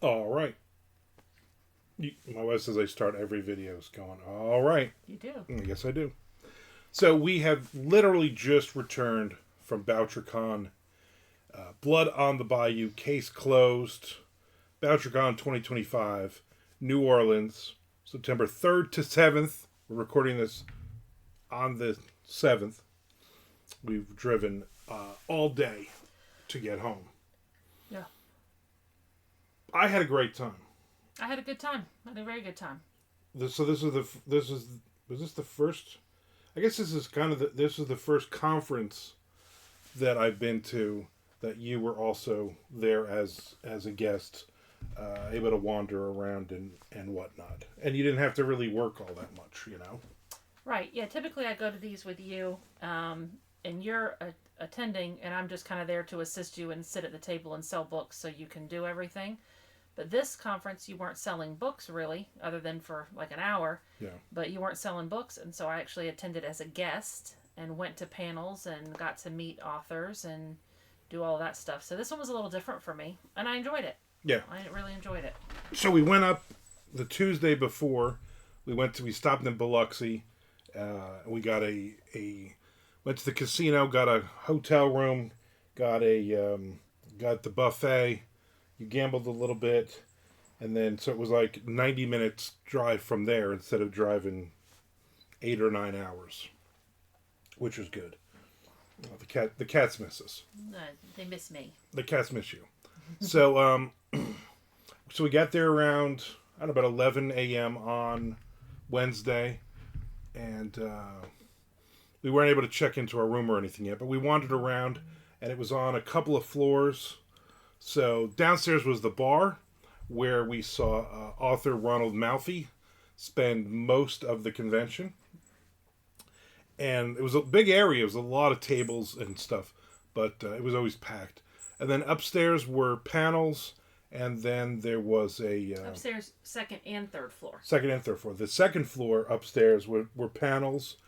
All right. My wife says I start every video going, all right. You do. I guess I do. So we have literally just returned from Bouchercon. Blood on the Bayou, case closed. Bouchercon 2025, New Orleans, September 3rd to 7th. We're recording this on the 7th. We've driven all day to get home. Yeah. I had a great time. I had a good time. I had a very good time. Was this the first? I guess this is this is the first conference that I've been to that you were also there as a guest, able to wander around and whatnot, and you didn't have to really work all that much, you know. Right. Yeah. Typically, I go to these with you, and you're attending, and I'm just kind of there to assist you and sit at the table and sell books so you can do everything. But this conference, you weren't selling books really, other than for like an hour. Yeah. But you weren't selling books, and so I actually attended as a guest and went to panels and got to meet authors and do all that stuff. So this one was a little different for me, and I enjoyed it. Yeah. I really enjoyed it. So we went up the Tuesday before. We stopped in Biloxi. We got went to the casino, got a hotel room, got the buffet. You gambled a little bit, and then so it was like 90 minutes drive from there instead of driving 8 or 9 hours, which was good. The cats miss us. They miss me. The cats miss you. So so we got there around about 11 a.m. on Wednesday, and we weren't able to check into our room or anything yet, but we wandered around, and it was on a couple of floors. So downstairs was the bar, where we saw author Ronald Malfi spend most of the convention. And it was a big area. It was a lot of tables and stuff, but it was always packed. And then upstairs were panels, and then there was upstairs, second and third floor. Second and third floor. The second floor upstairs were panels,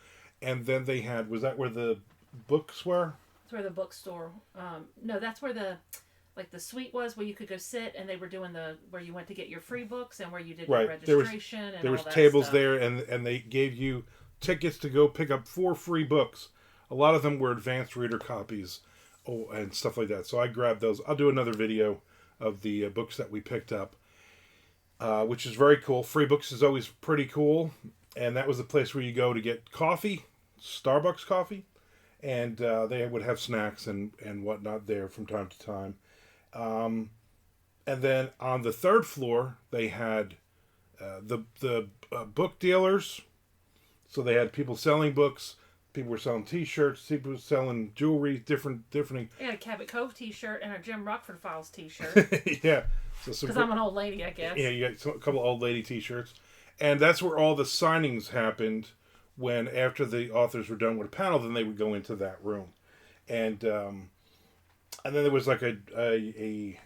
and then they had, was that where the books were? That's where the bookstore, no, that's where the suite was, where you could go sit, and they were doing where you went to get your free books and where you did your registration. There was tables there, and they gave you tickets to go pick up 4 free books. A lot of them were advanced reader copies, and stuff like that. So I grabbed those. I'll do another video of the books that we picked up, which is very cool. Free books is always pretty cool, and that was the place where you go to get coffee, Starbucks coffee, and they would have snacks and whatnot there from time to time. And then on the third floor, they had the book dealers. So they had people selling books. People were selling T-shirts. People were selling jewelry, different. They had a Cabot Cove T-shirt and a Jim Rockford Files T-shirt. Yeah. Because I'm an old lady, I guess. Yeah, you got a couple of old lady T-shirts. And that's where all the signings happened when, after the authors were done with a panel, then they would go into that room. And then there was like a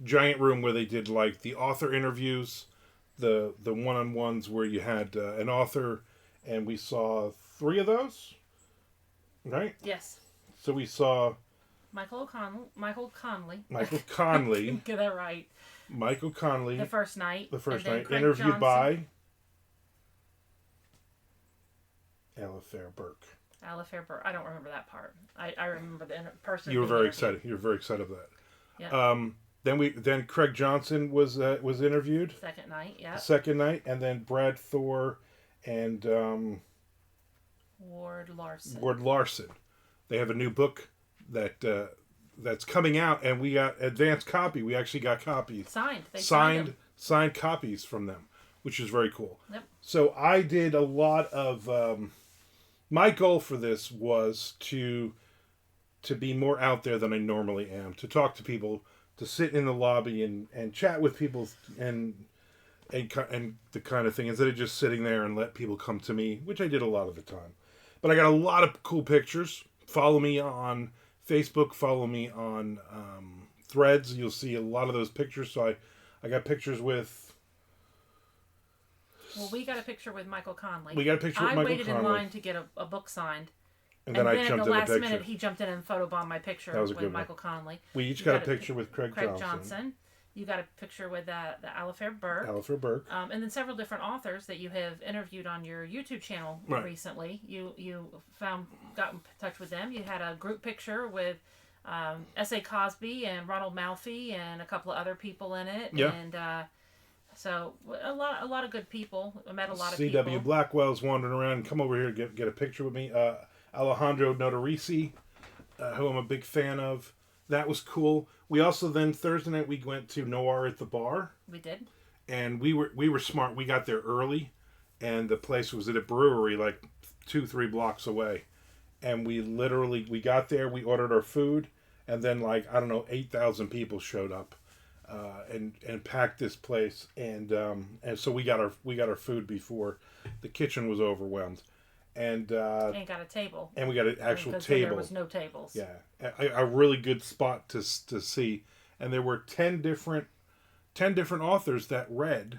giant room where they did like the author interviews, the one-on-ones where you had an author, and we saw 3 of those, right? Yes. So we saw Michael Conley. Get that right. Michael Conley. The first night. Interviewed Johnson. By Alifair Burke. I don't remember that part. I remember the person. You were very excited. You were very excited about that. Yeah. Then Craig Johnson was interviewed. Second night, yeah. Second night, and then Brad Thor and Ward Larson. They have a new book that's coming out, and we got advanced copy. We actually got copies signed copies from them, which is very cool. Yep. So I did a lot of. My goal for this was to be more out there than I normally am, to talk to people, to sit in the lobby and chat with people and the kind of thing, instead of just sitting there and let people come to me, which I did a lot of the time. But I got a lot of cool pictures. Follow me on Facebook. Follow me on Threads. You'll see a lot of those pictures. So I got pictures with... Well, we got a picture with Michael Conley. I waited in line to get a book signed. And then I jumped in the picture. at the last minute, he jumped in and photobombed my picture with Michael Conley. We each got a picture with Craig Johnson. You got a picture with the Alifair Burke. Alifair Burke. And then several different authors that you have interviewed on your YouTube channel recently. You got in touch with them. You had a group picture with S.A. Cosby and Ronald Malfi and a couple of other people in it. Yeah. And so a lot of good people. I met a lot of people. C.W. Blackwell's wandering around. Come over here to get a picture with me. Alejandro Notarisi, who I'm a big fan of. That was cool. We also then Thursday night we went to Noir at the Bar. We did. And we were smart. We got there early, and the place was at a brewery like 2-3 blocks away. And we got there. We ordered our food, and then 8,000 people showed up, and packed this place. And so we got our food before the kitchen was overwhelmed. And got a table. And we got an actual table. There was no tables. Yeah, a really good spot to see. And there were 10 different authors that read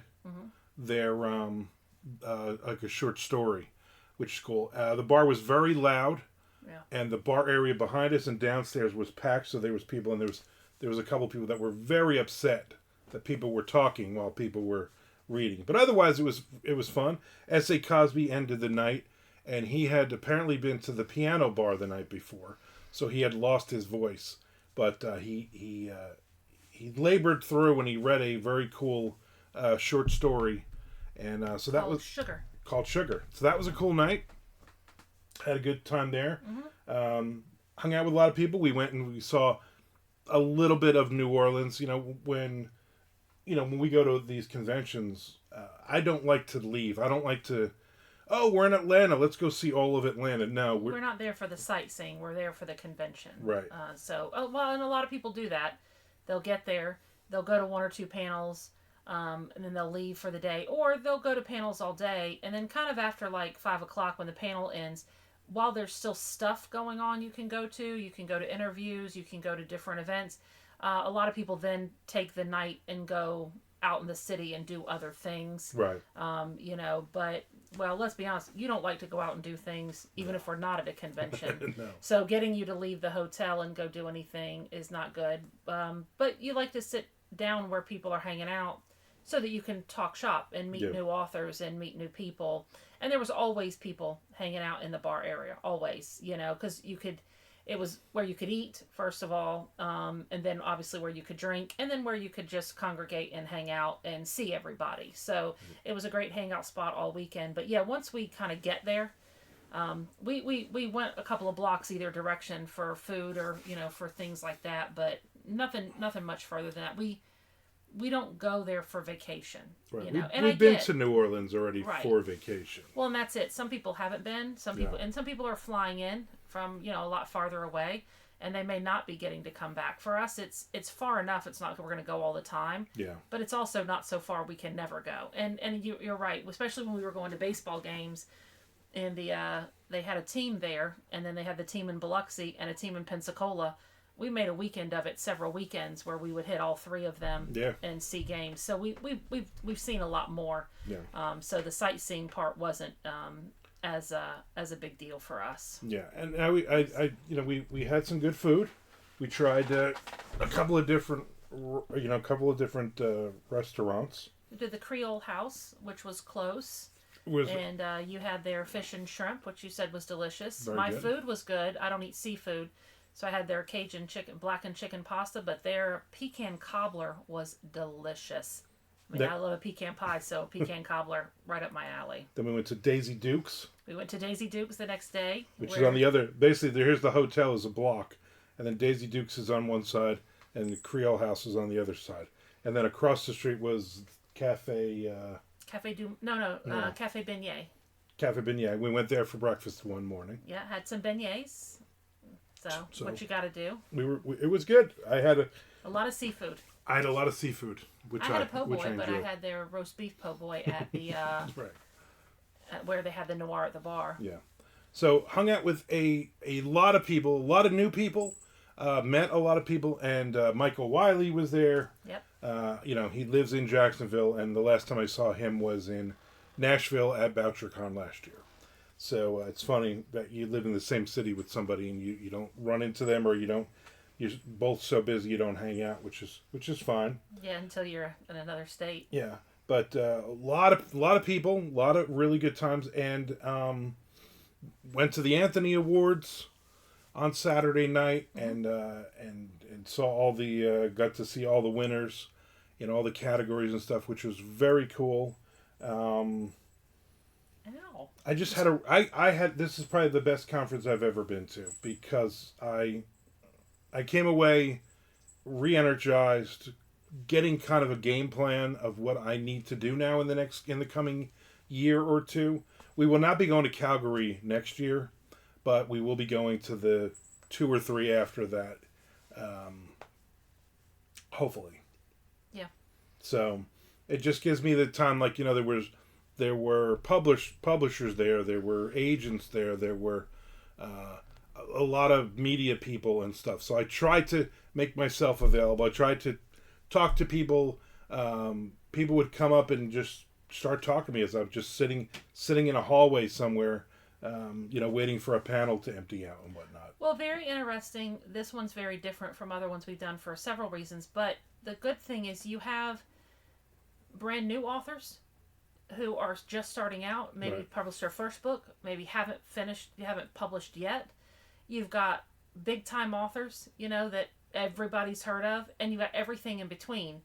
their like a short story, which is cool. The bar was very loud, and the bar area behind us and downstairs was packed. So there was people, and there was a couple people that were very upset that people were talking while people were reading. But otherwise, it was fun. S.A. Cosby ended the night. And he had apparently been to the piano bar the night before, so he had lost his voice. But he labored through, and he read a very cool short story, and so that was called Sugar. So that was a cool night. Had a good time there. Hung out with a lot of people. We went and we saw a little bit of New Orleans. When we go to these conventions, I don't like to leave. I don't like to. Oh, we're in Atlanta. Let's go see all of Atlanta. No, we're not there for the sightseeing. We're there for the convention. Right. And a lot of people do that. They'll get there. They'll go to 1 or 2 panels, and then they'll leave for the day. Or they'll go to panels all day, and then kind of after 5 o'clock when the panel ends, while there's still stuff going on you can go to. You can go to interviews. You can go to different events. A lot of people then take the night and go out in the city and do other things. Right. But... Well, let's be honest, you don't like to go out and do things, even if we're not at a convention. No. So getting you to leave the hotel and go do anything is not good. But you like to sit down where people are hanging out so that you can talk shop and meet new authors and meet new people. And there was always people hanging out in the bar area, always, because it was where you could eat, first of all, and then obviously where you could drink, and then where you could just congregate and hang out and see everybody. So it was a great hangout spot all weekend. But yeah, once we kind of get there, we went a couple of blocks either direction for food or, for things like that, but nothing much further than that. We don't go there for vacation. Right. We've been to New Orleans already for vacation. Well, and that's it. Some people haven't been. Some people are flying in from a lot farther away, and they may not be getting to come back. For us, it's far enough. It's not like we're going to go all the time. Yeah. But it's also not so far we can never go. And you're right, especially when we were going to baseball games, and they had a team there, and then they had the team in Biloxi and a team in Pensacola. We made a weekend of it, several weekends where we would hit all 3 of them and see games. So we've seen a lot more. Yeah. So the sightseeing part wasn't as a big deal for us. Yeah, and we had some good food. We tried a couple of different restaurants. We did the Creole House, which was close. And you had their fish and shrimp, which you said was delicious. My food was good. I don't eat seafood. So I had their Cajun chicken, blackened chicken pasta, but their pecan cobbler was delicious. I love a pecan pie, so pecan cobbler right up my alley. Then we went to Daisy Duke's. We went to Daisy Duke's the next day. Which is on the other, basically here's the hotel is a block, and then Daisy Duke's is on one side, and the Creole House is on the other side. And then across the street was Cafe Beignet. Cafe Beignet. We went there for breakfast one morning. Yeah, had some beignets. So what you got to do? It was good. I had a lot of seafood. I had a lot of seafood, which I had a po' boy, but I had their roast beef po' boy at the right. At where they had the Noir at the bar. Yeah. So hung out with a lot of people, a lot of new people, met a lot of people, and Michael Wiley was there. Yep. He lives in Jacksonville, and the last time I saw him was in Nashville at Bouchercon last year. So it's funny that you live in the same city with somebody and you don't run into them or you don't you're both so busy you don't hang out, which is fine. Yeah, until you're in another state. Yeah, but a lot of people, a lot of really good times, and went to the Anthony Awards on Saturday night, and saw all the got to see all the winners in all the categories and stuff, which was very cool. Um, Ow. I just had I had this is probably the best conference I've ever been to because I came away re-energized, getting kind of a game plan of what I need to do now in the coming year or two. We will not be going to Calgary next year, but we will be going to the 2 or 3 after that, hopefully. Yeah. So it just gives me the time. Like there were publishers there, there were agents there were a lot of media people and stuff. So I tried to make myself available. I tried to talk to people. People would come up and just start talking to me as I'm just sitting in a hallway somewhere, waiting for a panel to empty out and whatnot. Well, very interesting. This one's very different from other ones we've done for several reasons. But the good thing is you have brand new authors who are just starting out, maybe Right. published their first book, maybe haven't published yet. You've got big time authors, that everybody's heard of, and you got everything in between.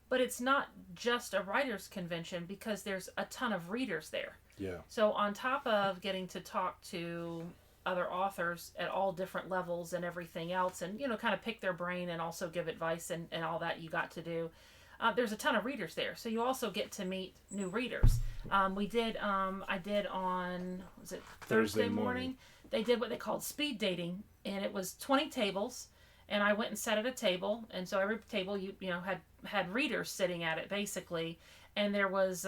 But it's not just a writers' convention because there's a ton of readers there. Yeah. So on top of getting to talk to other authors at all different levels and everything else, and kind of pick their brain and also give advice and all that you got to do. There's a ton of readers there, so you also get to meet new readers. I did on, was it Thursday morning? They did what they called speed dating, and it was 20 tables, and I went and sat at a table, and so every table had readers sitting at it basically, and there was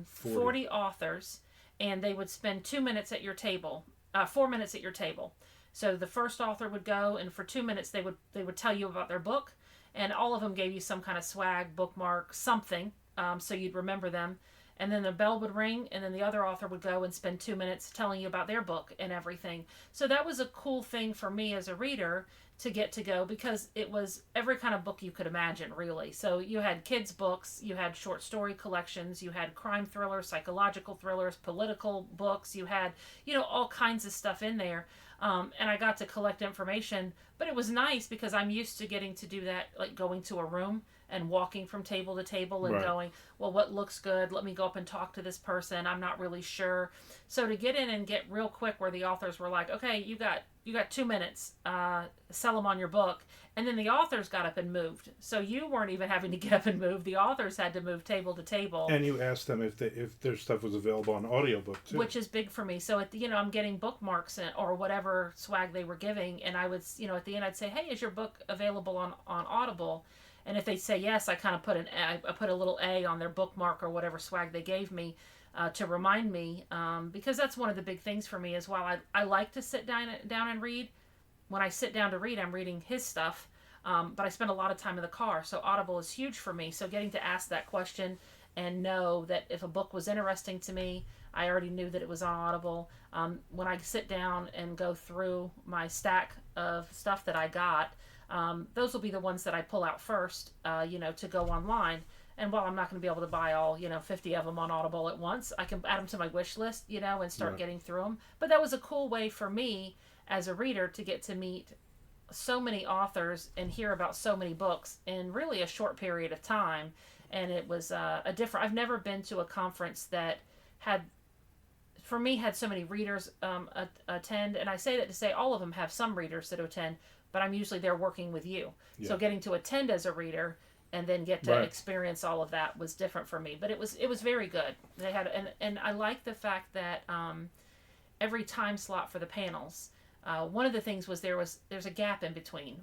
40 authors, and they would spend 2 minutes at your table, 4 minutes at your table. So the first author would go, and for 2 minutes they would tell you about their book. And all of them gave you some kind of swag, bookmark, something, so you'd remember them. And then the bell would ring, and then the other author would go and spend 2 minutes telling you about their book and everything. So that was a cool thing for me as a reader to get to go, because it was every kind of book you could imagine, really. So you had kids' books, you had short story collections, you had crime thrillers, psychological thrillers, political books, you had, all kinds of stuff in there. And I got to collect information, but it was nice because I'm used to getting to do that, like going to a room and walking from table to table and Right. going, well, what looks good? Let me go up and talk to this person. I'm not really sure. So to get in and get real quick where the authors were like, okay, you got 2 minutes, sell them on your book. And then the authors got up and moved. So you weren't even having to get up and move. The authors had to move table to table. And you asked them if their stuff was available on audiobook too. Which is big for me. So I'm getting bookmarks or whatever swag they were giving, and I would, at the end I'd say, hey, is your book available on Audible? And if they say yes, I kind of put a little A on their bookmark or whatever swag they gave me to remind me, because that's one of the big things for me as well. I like to sit down and read. When I sit down to read, I'm reading his stuff, but I spend a lot of time in the car, so Audible is huge for me. So getting to ask that question and know that if a book was interesting to me, I already knew that it was on Audible. When I sit down and go through my stack of stuff that I got, those will be the ones that I pull out first, to go online. And while I'm not going to be able to buy all, 50 of them on Audible at once, I can add them to my wish list, and start getting through them. But that was a cool way for me as a reader to get to meet so many authors and hear about so many books in really a short period of time. And it was I've never been to a conference that had so many readers attend. And I say that to say all of them have some readers that attend, but I'm usually there working with you. Yeah. So getting to attend as a reader and then get to experience all of that was different for me. But it was very good. They had and I like the fact that every time slot for the panels, one of the things was there's a gap in between.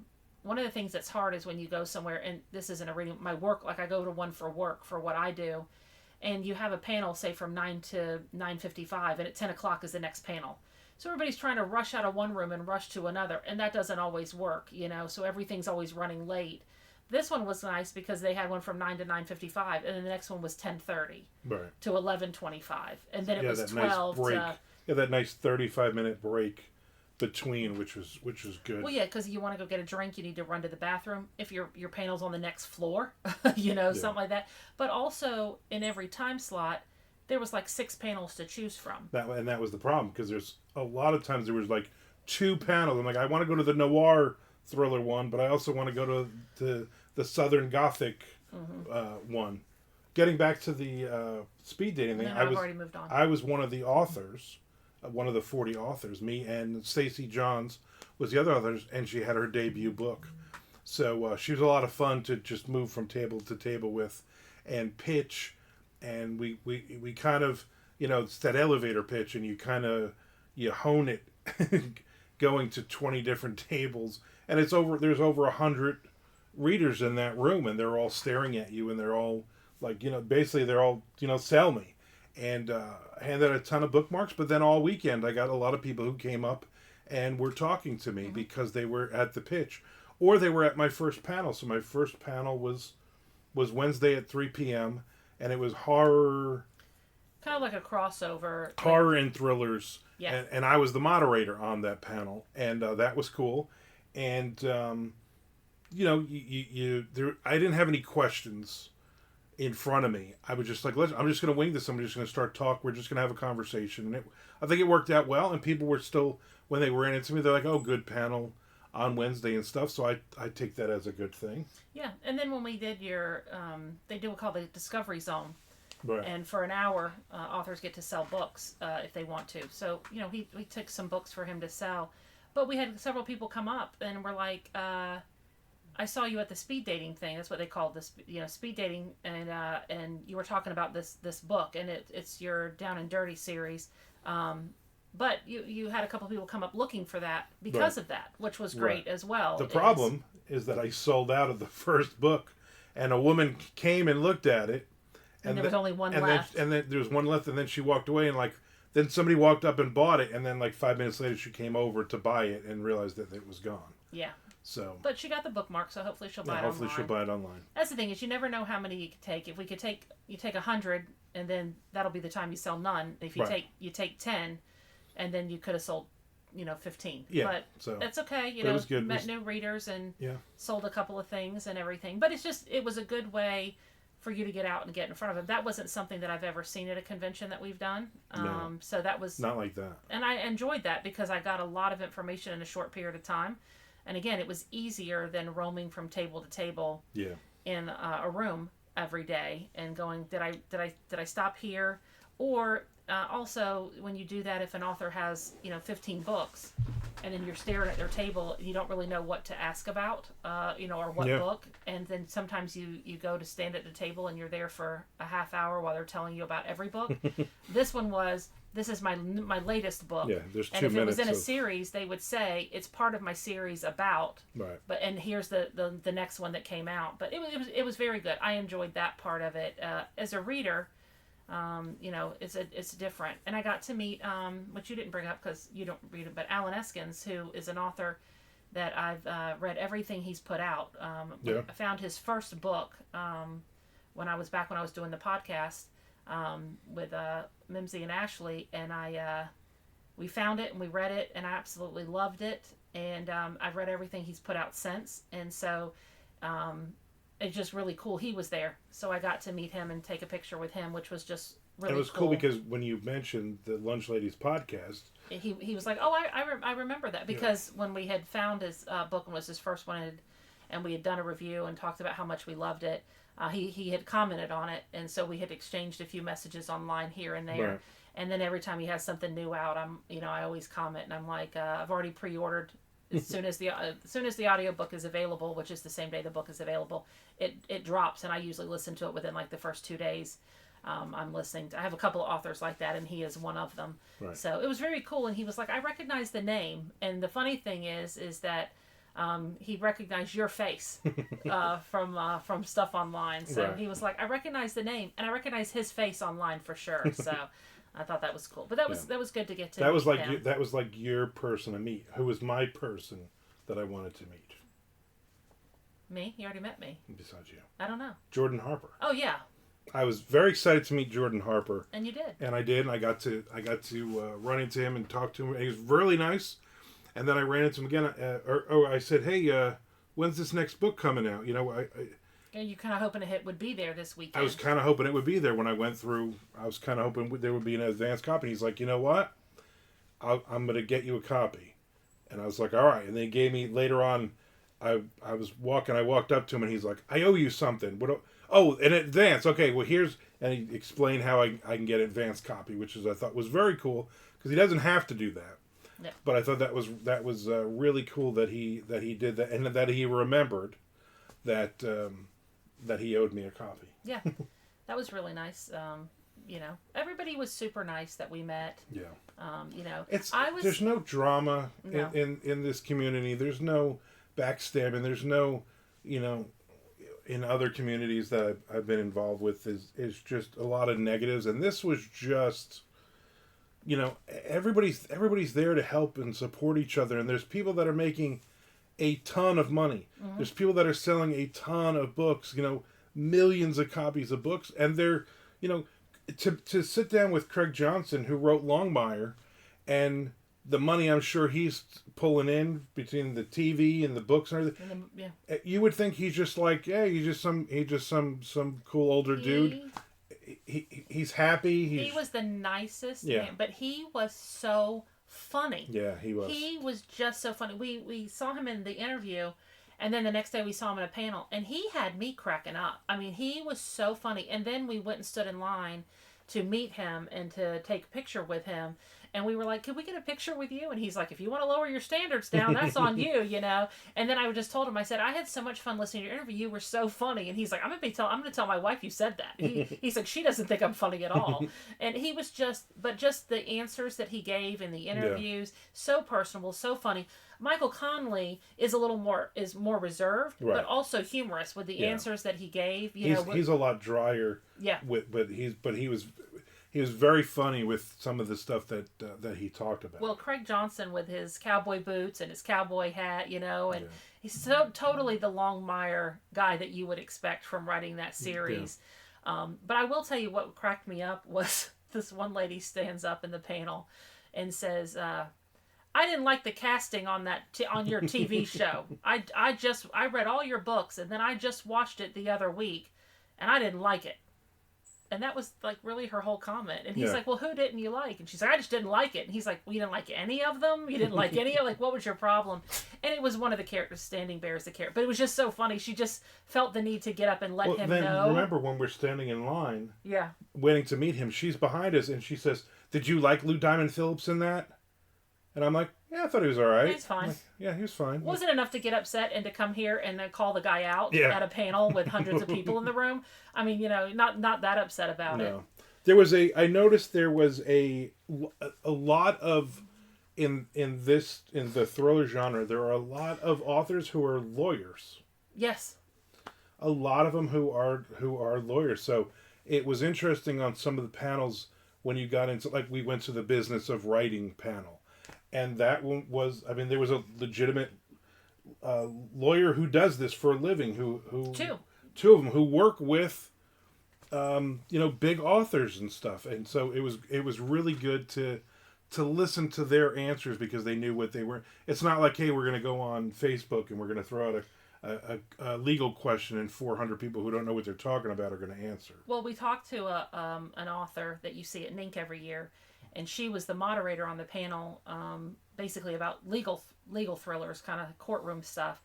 One of the things that's hard is when you go somewhere, and this isn't a reading, my work, like I go to one for work for what I do, and you have a panel, say from 9 to 9:55, and at 10 o'clock is the next panel. So everybody's trying to rush out of one room and rush to another, and that doesn't always work, so everything's always running late. This one was nice because they had one from 9 to 9:55, and then the next one was 10:30 to 11:25, and then it was 12 nice break. to... Yeah, that nice 35-minute break between, which was good. Well, yeah, because you want to go get a drink, you need to run to the bathroom. If your panel's on the next floor, something like that. But also in every time slot, there was like 6 panels to choose from. That was the problem, because there's a lot of times there was like 2 panels. I'm like, I want to go to the noir thriller one, but I also want to go to the Southern Gothic one. Getting back to the speed dating thing, I've already moved on. I was one of the authors, one of the 40 authors. Me and Stacey Johns was the other authors, and she had her debut book. So she was a lot of fun to just move from table to table with and pitch. And we kind of, it's that elevator pitch, and you hone it going to 20 different tables. And there's over 100 readers in that room, and they're all staring at you, and they're all like, basically they're all, sell me. And I handed a ton of bookmarks, but then all weekend I got a lot of people who came up and were talking to me because they were at the pitch, or they were at my first panel. So my first panel was Wednesday at 3 p.m., and it was horror. Kind of like a crossover. Horror and thrillers. Yeah. And I was the moderator on that panel, and that was cool. And, I didn't have any questions in front of me. I was just like, I'm just going to wing this. I'm just going to start talk. We're just going to have a conversation. And I think it worked out well. And people were still, when they were in it to me, they're like, oh, good panel on Wednesday and stuff. So I take that as a good thing. Yeah. And then when we did they do what called the Discovery Zone. Right. And for an hour, authors get to sell books if they want to. So, we took some books for him to sell. But we had several people come up and were like, I saw you at the speed dating thing. That's what they called this, speed dating. And you were talking about this book, and it's your Down and Dirty series. But you had a couple people come up looking for that because of that, which was great as well. The problem is that I sold out of the first book, and a woman came and looked at it. And there was only one left. And then there was one left, and then she walked away, and then somebody walked up and bought it, and then 5 minutes later she came over to buy it and realized that it was gone. Yeah. So. But she got the bookmark, so hopefully she'll buy it online. Hopefully she'll buy it online. That's the thing, is you never know how many you can take. If you take 100, and then that'll be the time you sell none. If you take 10, and then you could have sold, 15. Yeah. But so that's okay. It was good. Met new readers and yeah. sold a couple of things and everything. But it was a good way for you to get out and get in front of them. That wasn't something that I've ever seen at a convention that we've done. No, so that was not like that. And I enjoyed that because I got a lot of information in a short period of time. And again, it was easier than roaming from table to table in a room every day and going, did I stop here? Or also, when you do that, if an author has 15 books, and then you're staring at their table, you don't really know what to ask about, or what book. And then sometimes you go to stand at the table and you're there for a half hour while they're telling you about every book. This is my latest book. Yeah, there's 2 minutes. And if it was in a series, they would say it's part of my series about. Right. And here's the next one that came out. But it was very good. I enjoyed that part of it. As a reader, it's different. And I got to meet, which you didn't bring up because you don't read it, but Alan Eskins, who is an author that I've read everything he's put out. I found his first book when I was doing the podcast with Mimsy and Ashley, and we found it and we read it, and I absolutely loved it. And I've read everything he's put out since, and so it's just really cool. He was there, so I got to meet him and take a picture with him, which was just really cool. It was cool because when you mentioned the Lunch Ladies podcast, he was like, "Oh, I remember that," because when we had found his book and was his first one, and we had done a review and talked about how much we loved it. He had commented on it, and so we had exchanged a few messages online here and there. Right. And then every time he has something new out, I always comment, and I'm like, I've already pre-ordered. As soon as the audiobook is available, which is the same day the book is available, it drops, and I usually listen to it within the first 2 days. I'm listening to. I have a couple of authors like that, and he is one of them. Right. So it was very cool, and he was like, I recognize the name, and the funny thing is that he recognized your face from stuff online. So He was like, I recognize the name, and I recognize his face online for sure. So I thought that was cool. But that was good to get to. That was like your person to meet. Who was my person that I wanted to meet? Me? You already met me. Besides you, I don't know. Jordan Harper. Oh yeah. I was very excited to meet Jordan Harper. And you did. And I did. And I got to run into him and talk to him. And he was really nice. And then I ran into him again, or I said, "Hey, when's this next book coming out?" And you kind of hoping it would be there this weekend. I was kind of hoping it would be there when I went through. I was kind of hoping there would be an advanced copy. And he's like, "You know what? I'm going to get you a copy." And I was like, "All right." And they gave me later on. I was walking. I walked up to him, and he's like, "I owe you something." Oh, an advance. Okay, well here's, and he explained how I can get an advanced copy, which I thought was very cool because he doesn't have to do that. Yeah. But I thought that was really cool that he did that, and that he remembered that he owed me a copy. Yeah, that was really nice. Everybody was super nice that we met. Yeah. There's no drama in this community. There's no backstabbing. There's no, in other communities that I've been involved with is just a lot of negatives, and this was just, everybody's there to help and support each other, and there's people that are making a ton of money. Mm-hmm. There's people that are selling a ton of books, millions of copies of books, and they're, to sit down with Craig Johnson, who wrote Longmire, and the money I'm sure he's pulling in between the TV and the books and everything. You would think he's just like, he's just some cool older dude. He's happy. He was the nicest man, but he was so funny. Yeah, he was. He was just so funny. We saw him in the interview, and then the next day we saw him in a panel, and he had me cracking up. I mean, he was so funny. And then we went and stood in line to meet him and to take a picture with him. And we were like, "Can we get a picture with you?" And he's like, "If you want to lower your standards down, that's on you, And then I just told him, I said, "I had so much fun listening to your interview. You were so funny." And he's like, I'm going to tell my wife you said that. He's like, "She doesn't think I'm funny at all." And he was just the answers that he gave in the interviews, so personable, so funny. Michael Conley is more reserved, right, but also humorous with the answers that he gave. He's a lot drier. Yeah. He was very funny with some of the stuff that he talked about. Well, Craig Johnson with his cowboy boots and his cowboy hat, and he's so totally the Longmire guy that you would expect from writing that series. Yeah. But I will tell you what cracked me up was this one lady stands up in the panel and says, "I didn't like the casting on on your TV show. I read all your books and then I just watched it the other week, and I didn't like it." And that was like really her whole comment. And he's like, "Well, who didn't you like?" And she's like, "I just didn't like it." And he's like, "Well, you didn't like any of them? You didn't like any of like, what was your problem?" And it was one of the characters, Standing Bear is the character. But it was just so funny. She just felt the need to get up and let him know. Remember when we're standing in line, yeah, waiting to meet him, she's behind us and she says, "Did you like Lou Diamond Phillips in that?" And I'm like, "Yeah, I thought he was all right." He's fine. Like, yeah, he was fine. Wasn't enough to get upset and to come here and then call the guy out at a panel with hundreds of people in the room. I mean, not that upset about it. I noticed there was a lot of, in the thriller genre, there are a lot of authors who are lawyers. Yes. A lot of them who are lawyers. So it was interesting on some of the panels when you got into, like, we went to the business of writing panel. And that one was, I mean, there was a legitimate lawyer who does this for a living, who two of them who work with, big authors and stuff. And so it was really good to listen to their answers because they knew what they were. It's not like, hey, we're going to go on Facebook and we're going to throw out a legal question and 400 people who don't know what they're talking about are going to answer. Well, we talked to an author that you see at NINC every year. And she was the moderator on the panel, basically about legal thrillers, kind of courtroom stuff.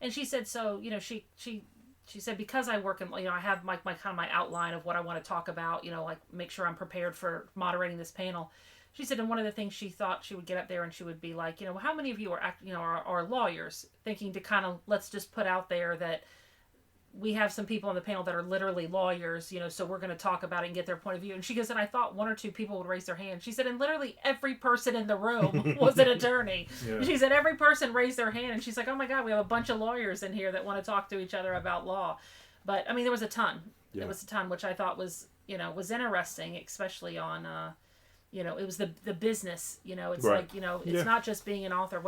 And she said, so, she said, because I work in, I have my kind of my outline of what I want to talk about, like make sure I'm prepared for moderating this panel. She said, and one of the things she thought she would get up there and she would be like, how many of you are lawyers, thinking to kind of, let's just put out there that we have some people on the panel that are literally lawyers, so we're going to talk about it and get their point of view. And she goes, and I thought one or two people would raise their hand. She said, and literally every person in the room was an attorney. Yeah. She said, every person raised their hand. And she's like, oh my God, we have a bunch of lawyers in here that want to talk to each other about law. But I mean, there was a ton. Yeah. It was a ton, which I thought was, was interesting, especially on, it was the business. It's Right. like, it's not just being an author.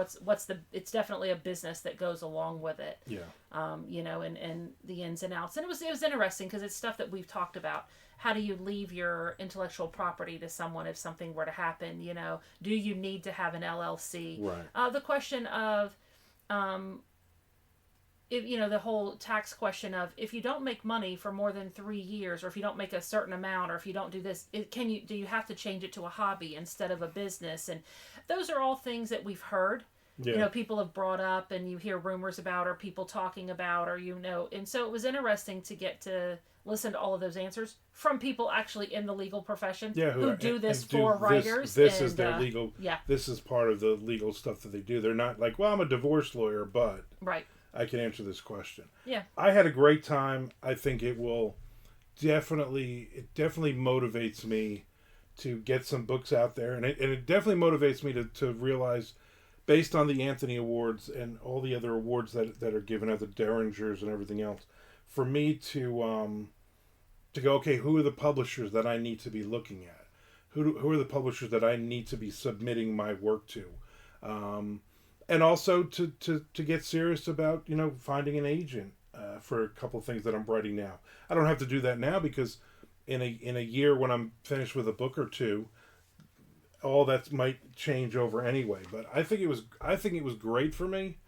It's definitely a business that goes along with it. Yeah. And the ins and outs. And it was interesting because it's stuff that we've talked about. How do you leave your intellectual property to someone if something were to happen? Do you need to have an LLC? Right. The question of, if, the whole tax question of, if you don't make money for more than 3 years, or if you don't make a certain amount, or if you don't do this, do you have to change it to a hobby instead of a business? And those are all things that we've heard. Yeah. People have brought up, and you hear rumors about, or people talking about, or and so it was interesting to get to listen to all of those answers from people actually in the legal profession, who do this for writers. This is their legal. Yeah. This is part of the legal stuff that they do. They're not like, well, I'm a divorce lawyer, but right. I can answer this question. Yeah. I had a great time. I think it will definitely motivates me to get some books out there, and it definitely motivates me to realize, based on the Anthony Awards and all the other awards that are given at the Derringers and everything else, for me to go, okay, who are the publishers that I need to be looking at? Who are the publishers that I need to be submitting my work to? And also to get serious about, finding an agent for a couple of things that I'm writing now. I don't have to do that now because in a year when I'm finished with a book or two, all that might change over anyway. But I think it was great for me.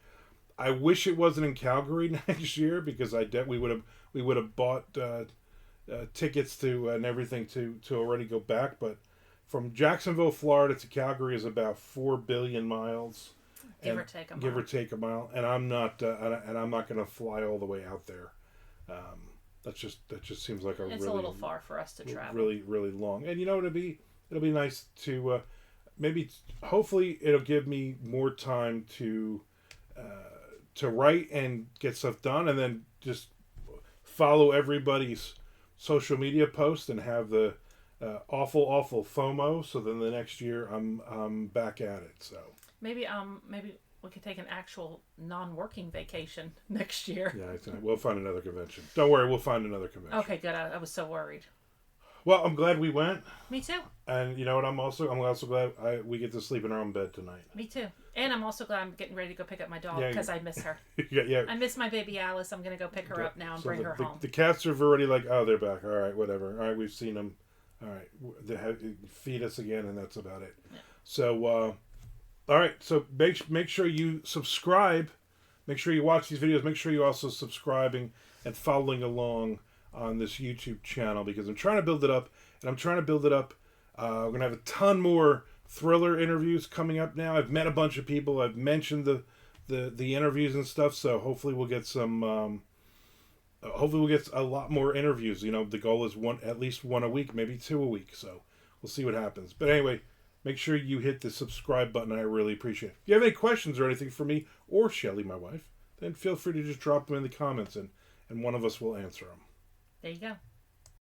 I wish it wasn't in Calgary next year because we would have bought tickets to and everything to already go back. But from Jacksonville, Florida to Calgary is about 4 billion miles. Give or take a mile. Give or take a mile, and I'm not going to fly all the way out there. That just seems like it's a little far for us to travel. Really, really long, and it'll be nice to maybe hopefully it'll give me more time to write and get stuff done, and then just follow everybody's social media posts and have the awful FOMO. So then the next year I'm back at it. So. Maybe we could take an actual non-working vacation next year. Yeah, we'll find another convention. Don't worry, we'll find another convention. Okay, good. I was so worried. Well, I'm glad we went. Me too. And you know what? I'm also glad we get to sleep in our own bed tonight. Me too. And I'm also glad I'm getting ready to go pick up my dog because I miss her. Yeah. I miss my baby Alice. I'm going to go pick her up now and bring her home. The cats are already like, oh, they're back. All right, whatever. All right, we've seen them. All right, they feed us again, and that's about it. Yeah. So. All right, so make sure you subscribe. Make sure you watch these videos. Make sure you also subscribing and following along on this YouTube channel because I'm trying to build it up. And I'm trying to build it up. We're going to have a ton more thriller interviews coming up now. I've met a bunch of people. I've mentioned the interviews and stuff. So hopefully we'll get some... hopefully we'll get a lot more interviews. The goal is at least one a week, maybe 2 a week. So we'll see what happens. But anyway... Make sure you hit the subscribe button. I really appreciate it. If you have any questions or anything for me or Shelly, my wife, then feel free to just drop them in the comments and one of us will answer them. There you go.